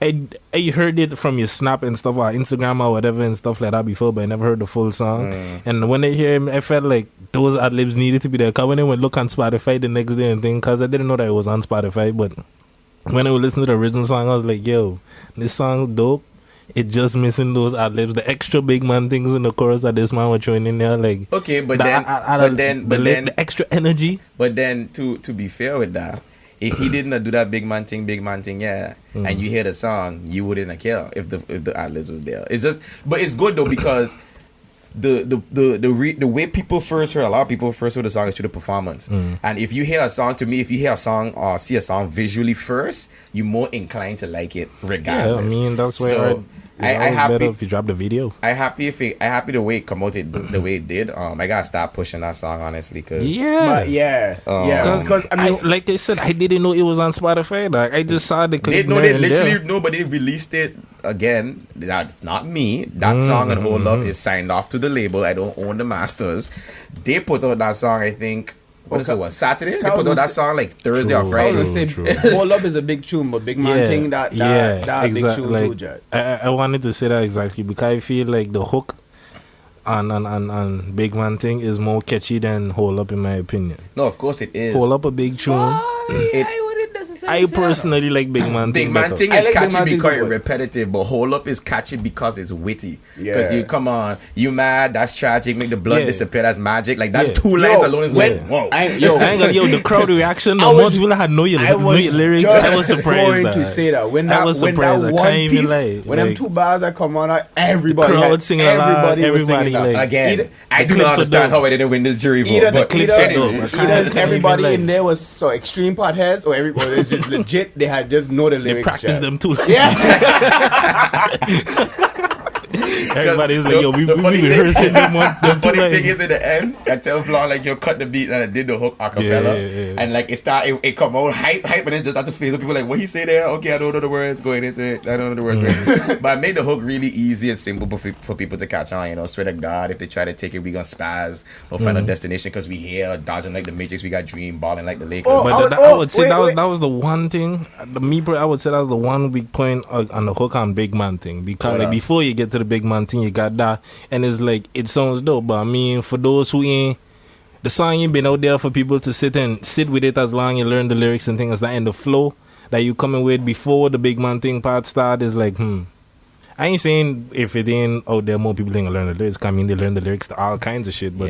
I heard it from your snap and stuff or Instagram or whatever and stuff like that before, but I never heard the full song. And when I hear him, I felt like those ad libs needed to be there. Cause when I went look on Spotify the next day and thing, cause I didn't know that it was on Spotify, but when I would listen to the original song, I was like, yo, this song's dope. It just missing those ad libs, the extra big man things in the chorus that this man was throwing in there, like okay, but then the extra energy. But then to be fair with that, if he didn't do that big man thing, yeah, and you hear the song, you wouldn't have cared if the ad libs was there. It's just, but it's good though because the way people first heard, a lot of people first heard the song is through the performance. And if you hear a song, to me, if you hear a song or see a song visually first, you're more inclined to like it regardless. Yeah, I mean that's why I happy better if you drop the video. I happy the way it come out the way it did. I gotta start pushing that song honestly, cause because I mean, like I said, I didn't know it was on Spotify. Like I just saw the clip. They literally nobody released it. Again, that's not me. That song and Hold Up is signed off to the label. I don't own the masters. They put out that song, I think. Saturday? They put out that song like Thursday or Friday. I was gonna say Hold Up is a big tune, but Big Man thing that big tune like, too, Judge. I wanted to say that exactly because I feel like the hook on Big Man thing is more catchy than Hold Up in my opinion. No, of course it is. Hold Up a big tune. I personally like Big Man Thing. Big Man Thing is catchy because it's repetitive, but Hold Up is catchy because it's witty. Because you come on, you mad, that's tragic, make the blood disappear, that's magic. Like that two lines alone is like, whoa. The crowd reaction, the most people had know your lyrics. I was surprised to say that. When that one piece, when them two bars that come on, everybody crowd singing along, everybody like, again, I do not understand how I didn't win this jury vote. Either everybody in there was so extreme potheads or everybody was just legit. They had just know the lyrics. They practiced them too. Yes. Everybody's like, yo, we rehearsing them. The funny thing is, in the end, I tell Vlon like, yo, cut the beat, and I did the hook a cappella, and like it come out hype, and then just have to face up. People like, what he say there? Okay, I don't know the words going into it. I don't know the words, but I made the hook really easy and simple for people to catch on. Swear to God, if they try to take it, we gonna spaz or find a destination because we here dodging like the Matrix. We got Dream balling like the Lakers. I would say that was the one thing. I would say that was the one weak point on the hook on Big Man Thing because like before you get to the Big Man Thing, you got that, and it's like it sounds dope. But I mean, for those who ain't, the song ain't been out there for people to sit with it as long you learn the lyrics and things that in the flow that you coming with before the Big Man Thing part start is like, I ain't saying if it ain't out there more people ain't gonna learn the lyrics. I mean, they learn the lyrics to all kinds of shit, but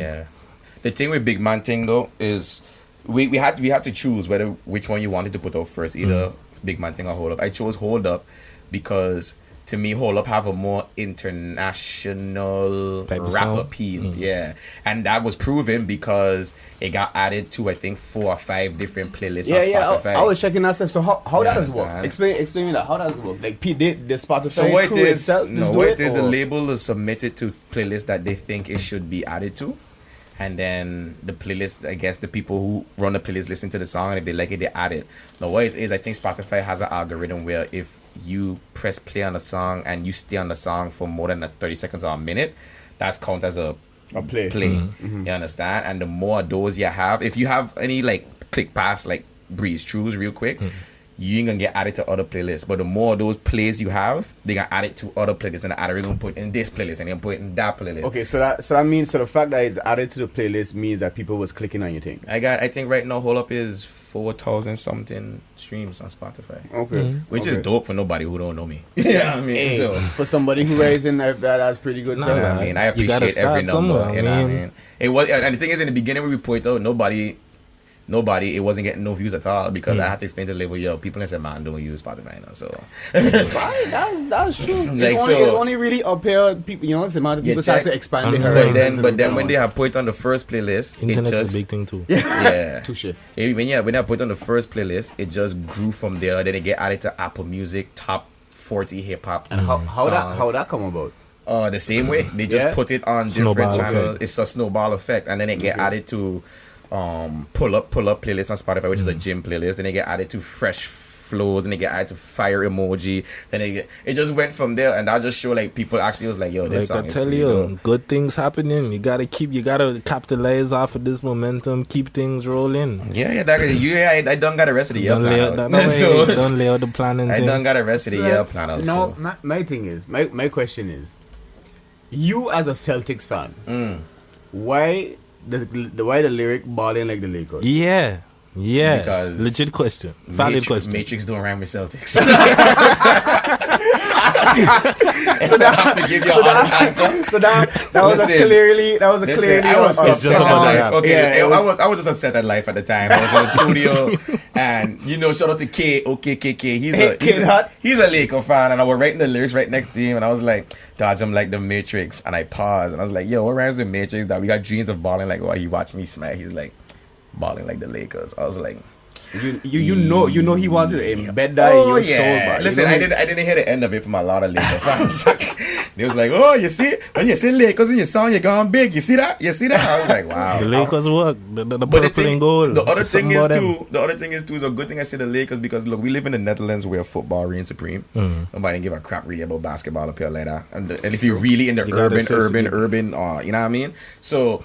The thing with Big Man thing though is we had to choose which one you wanted to put out first, either Big Man thing or Hold Up. I chose Hold Up because to me Hold Up have a more international Type of rap sound? appeal. Yeah. And that was proven because it got added to I think 4 or 5 different playlists on Spotify. I was checking that stuff. So how that does work? understand? Explain me that. How does it work? Like the Spotify So what it crew is, itself no, just do what it, it is, the or- label is submitted to playlists that they think it should be added to, and then the playlist, I guess the people who run the playlist listen to the song, and if they like it, they add it. Now what it is, I think Spotify has an algorithm where if you press play on a song and you stay on the song for more than 30 seconds or a minute, that's count as a play. You understand? And the more of those you have, if you have any like click past like breeze throughs real quick, you ain't gonna get added to other playlists. But the more of those plays you have, they gonna add it to other playlists, and the other gonna put in this playlist and then put it in that playlist. Okay, so that means the fact that it's added to the playlist means that people was clicking on your thing. I think right now Hold Up is 4,000 something streams on Spotify. Okay, Which is dope for nobody who don't know me. Yeah, I mean, hey, so for somebody who is in that's pretty good. Nah, stuff. I mean, I You gotta appreciate every start number. somewhere, You know what I man. mean? It was, and the thing is, in the beginning when we put it out, nobody, it wasn't getting no views at all because I had to explain to the label, yo, people in said, man, don't use Spotify now. So That's fine. That's true. Like, It's only really up here. People, the amount of people start to expand their horizons. but then when they have put it on the first playlist, Internet's it just a big thing too. yeah. Touche. When they put it on the first playlist, it just grew from there. Then it get added to Apple Music top 40 hip hop. And how that come about? The same way they just Yeah. put it on Snowball different channels. effect. It's a snowball effect, and then it get added to pull up playlist on Spotify, which is a gym playlist. Then it get added to fresh flows, and they get added to fire emoji. Then it just went from there, and that just show like people actually was like, yo, this Like song I is tell pretty you, dope. good things happening. You gotta capitalize off of this momentum, keep things rolling. I done got the rest of the year Don't lay out plan that out. way. So, Don't lay out the plan and I thing. done got the rest of the year plan out. No, So. my thing is, my question is, you as a Celtics fan, why the lyric balling like the Lakers? Yeah. Because Legit question. Valid question. Matrix don't rhyme with Celtics. So I have to give you an honest answer. So that was a Listen, clearly I was It's upset just at about life. that. Okay, Yeah, I was just upset at life at the time. I was in the studio, and shout out to K. KK. He's a Laker fan, and I was writing the lyrics right next to him, and I was like, "Dodge him like the Matrix," and I paused, and I was like, "Yo, what rhymes with Matrix? That we got dreams of balling like what?" He watched me smile. He's like, "Balling like the Lakers." I was like. you know he wanted to embed that in your soul, but Listen, I didn't hear the end of it from a lot of Lakers fans. They was like, "Oh, you see, when you say Lakers in your song, you're going big. You see that? I was like, "Wow." The Lakers work. The But purple and gold. the other There's thing something is about them. too. The other thing is too. It's a good thing I say the Lakers because look, we live in the Netherlands where football reigns supreme. Nobody give a crap really about basketball up here like that. And if you're really in the gotta urban, associate. you know what I mean? So.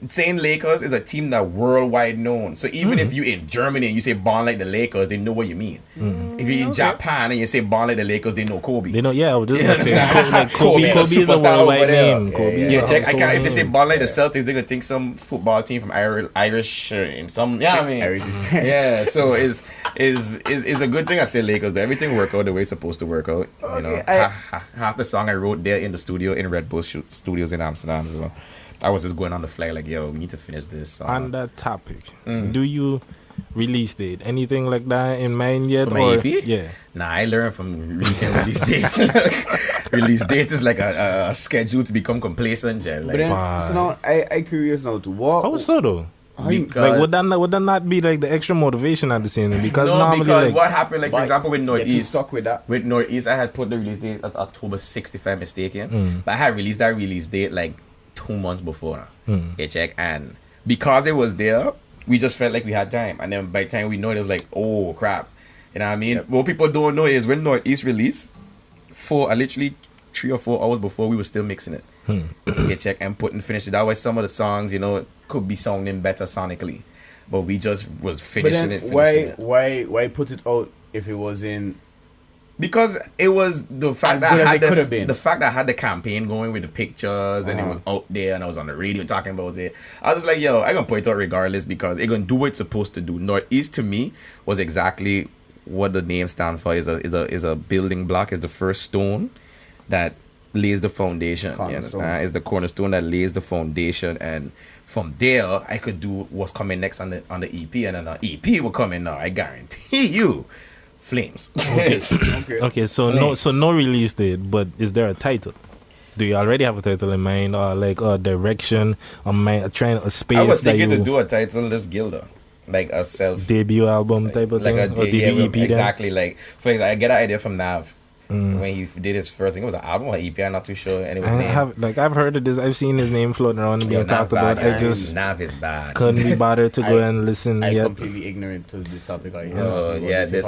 Saying Lakers is a team that worldwide known. So even if you in Germany and you say born like the Lakers, they know what you mean. If you're in Japan and you say born like the Lakers, they know Kobe. They know, yeah, I was just gonna say, understand? like Kobe Kobe's a is a superstar worldwide over there. name. Kobe is Yeah, a check. I household can't. If they say name. born like the Celtics, they're gonna think some football team from Irish some. Yeah, I mean, Irish. yeah. So is a good thing. I say Lakers. Everything work out the way it's supposed to work out. Half the song I wrote there in the studio in Red Bull Studios in Amsterdam. So I was just going on the fly like, yo, we need to finish this. On that topic, do you release date anything like that in mind yet? For my or, EP? Yeah. Nah, I learned from weekend release dates. Release dates is like a schedule to become complacent. Yeah, But like, then, Wow. so now I curious now to what. How so though? because Like would that not be like the extra motivation at the same time? Because no, normally because like what happened, like for Why? example with Get too Northeast. stuck with that. With Northeast, I had put the release date at October 6th, if I'm mistaken. But I had released that release date like 2 months before. You check, and because it was there, we just felt like we had time. And then by the time we know it, was like, oh crap. You know what I mean? What people don't know is when Northeast released, literally 3 or 4 hours before, we were still mixing it. You check and finishing it. That way some of the songs, could be sounding better sonically. But we just was But finishing then it. Finishing it. why put it out if it was in? Because it was the fact As that good as I it had could have been. the fact that I had the campaign going with the pictures and it was out there and I was on the radio talking about it. I was just like, yo, I gonna put it out regardless because it gonna do what it's supposed to do. Northeast to me was exactly what the name stands for. Is a building block, is the first stone that lays the foundation. You Cornerstone. understand? It's the cornerstone that lays the foundation, and from there I could do what's coming next on the EP, and then the EP will come in now. I guarantee you, flames. Okay, so no release date, but is there a title? Do you already have a title in mind, or like a direction, or a space? I was that thinking you to do a titleless Guilda, like a self debut album type of like thing, a or yeah, debut EP. Then? exactly. Like for example, I get an idea from Nav when he did his first thing. It was an album or EP. I'm not too sure, and it was named. I've heard of this. I've seen his name floating around and being talked about. I just Nav is bad. couldn't be bothered to go and listen I'm yet. completely ignorant to this topic. So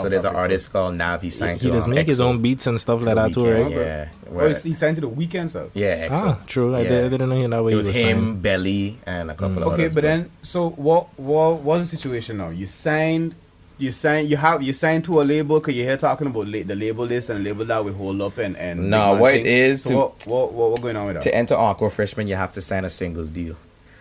there's an artist called Nav. He signed He to does make his EXO. own beats and stuff like that too, Weeknd, right? Yeah. Oh, he signed to the Weeknd stuff. Yeah, EXO. True. I Yeah. didn't know that way. It was him, signed. Belly, and a couple of Okay, others. but then so what was the situation now? You signed to a label because you're here talking about the label this and label that we hold up and No, big man what thing. it is So to- what going on with that? to enter Encore Freshmen, you have to sign a singles deal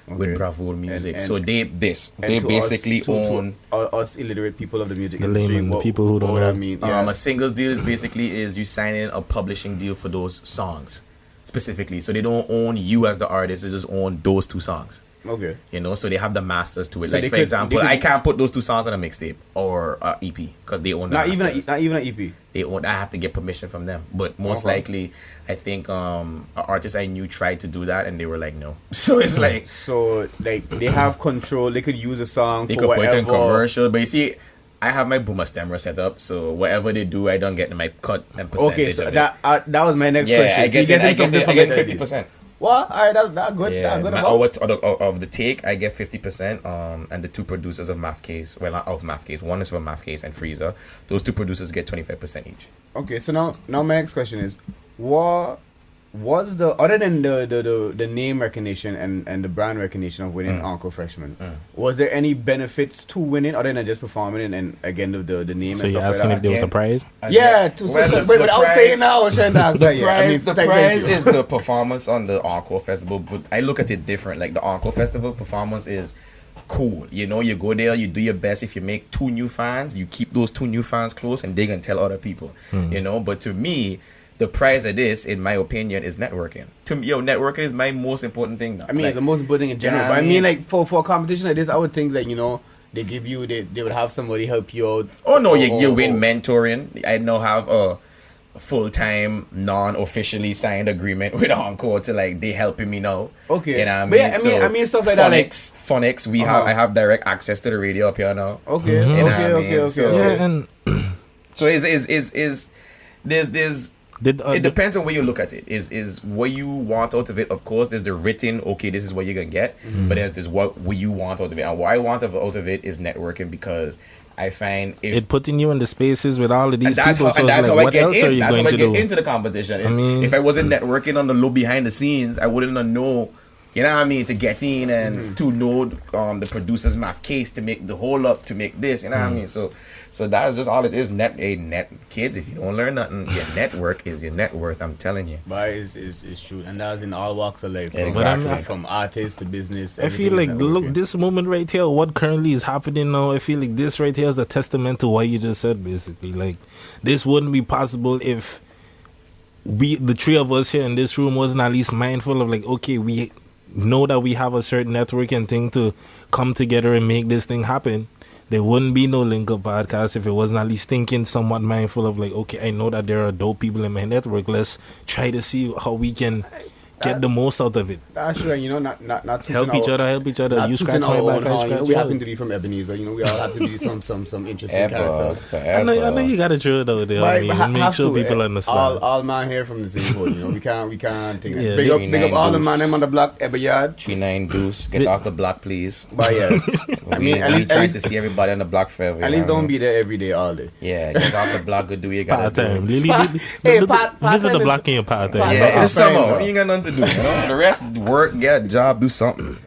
with Okay. Bravo Music. And- So they and to basically us, to own. us illiterate people of the music The industry. layman, the people who don't what know. I mean. Yeah. A singles deal is you signing a publishing deal for those songs specifically. So they don't own you as the artist; they just own those two songs. Okay. You know, so they have the masters to it. So like they for could- example, they could- I can't put those two songs on a mixtape or EP because they own the Not even masters. not even an EP. They own. I have to get permission from them. But most Okay. likely, I think an artist I knew tried to do that and they were like, no. So it's like So like they have control. They could use a song they for could put whatever. it in commercial. But you see, I have my boomer stemmer set up, so whatever they do, I don't get my cut and percentage. Okay, so of it. that was my next yeah, question. I So you get getting something from I get it at least. 50%. What? Alright, that's good. Yeah, That's good. of the take, I get 50%. And the two producers of Math Case, well, not of Math Case, one is from Math Case and Freezer. Those two producers get 25% each. Okay, so now my next question is, what was the other than the name recognition and the brand recognition of winning Encore Freshman? Was there any benefits to winning other than just performing and again the name? So and you're stuff asking like if there was a Again. prize? Yeah, but without prize- saying now, I was trying to ask that. Yeah, I mean, The thank prize you. is the performance on the Encore Festival, but I look at it different. Like the Encore Festival performance is cool. You know, you go there, you do your best. If you make 2 new fans, you keep those 2 new fans close and they can tell other people. You know, but to me, the prize of this, in my opinion, is networking. To me, networking is my most important thing now. I mean, Like, it's the most important thing in general. Yeah, But I I mean, mean- like for a competition like this, I would think that they give you they would have somebody help you out. Oh no, you Or- win mentoring. I now have a full-time, non-officially signed agreement with Encore to like they helping me now. Okay. You know what I But mean? yeah, I mean stuff like that, like- Phonics. Uh-huh. I have direct access to the radio up here now. Okay, You know what I okay. mean? So- Yeah, and So there's did it depends on where you look at it. Is what you want out of it. Of course, there's the written. Okay, this is what you're gonna get. But there's what you want out of it. And what I want out of it is networking because I find if it putting you in the spaces with all of these and that's people. how, So and it's that's like, how I what get else are in. you That's going how I to get do? into the competition. If, mean- if I wasn't networking on the low behind the scenes, I wouldn't know. You know what I mean? To get in and to know the producer's math case to make the whole up to make this. You know what I mean? So that's just all it is. Net kids. If you don't learn nothing, your network is your net worth. I'm telling you. But it's true, and that's in all walks of life. From, Exactly. from artists to business. I feel like look, this moment right here, what currently is happening now, I feel like this right here is a testament to what you just said. Basically, like this wouldn't be possible if the 3 of us here in this room wasn't at least mindful of like, okay, we know that we have a certain networking thing to come together and make this thing happen. There wouldn't be no LinkUp podcast if it wasn't at least thinking somewhat mindful of like, okay, I know that there are dope people in my network. Let's try to see how we can get the most out of it. That's true, not Help each other. Not You scratch tooting my our back, own I horn. scratch We yours. happen to be from Ebenezer. We all have to be some interesting characters. I know you gotta throw it out there. I mean, and make sure people understand. All man here from the same hood. We can't take Yeah. that. Big up all the 39 man them on the block, every yard. 39 Deuce, get off the block, please. But yeah, I mean, at we least trying to see everybody on the block forever. at you least know? don't be there every day, all day. Yeah, get off the block. Go do what you gotta Part time. do. Part Visit time the is- block in your part time. part- Yeah, I'm it's saying, summer. bro. You ain't got nothing to do. You know? The rest is work, get a job, do something.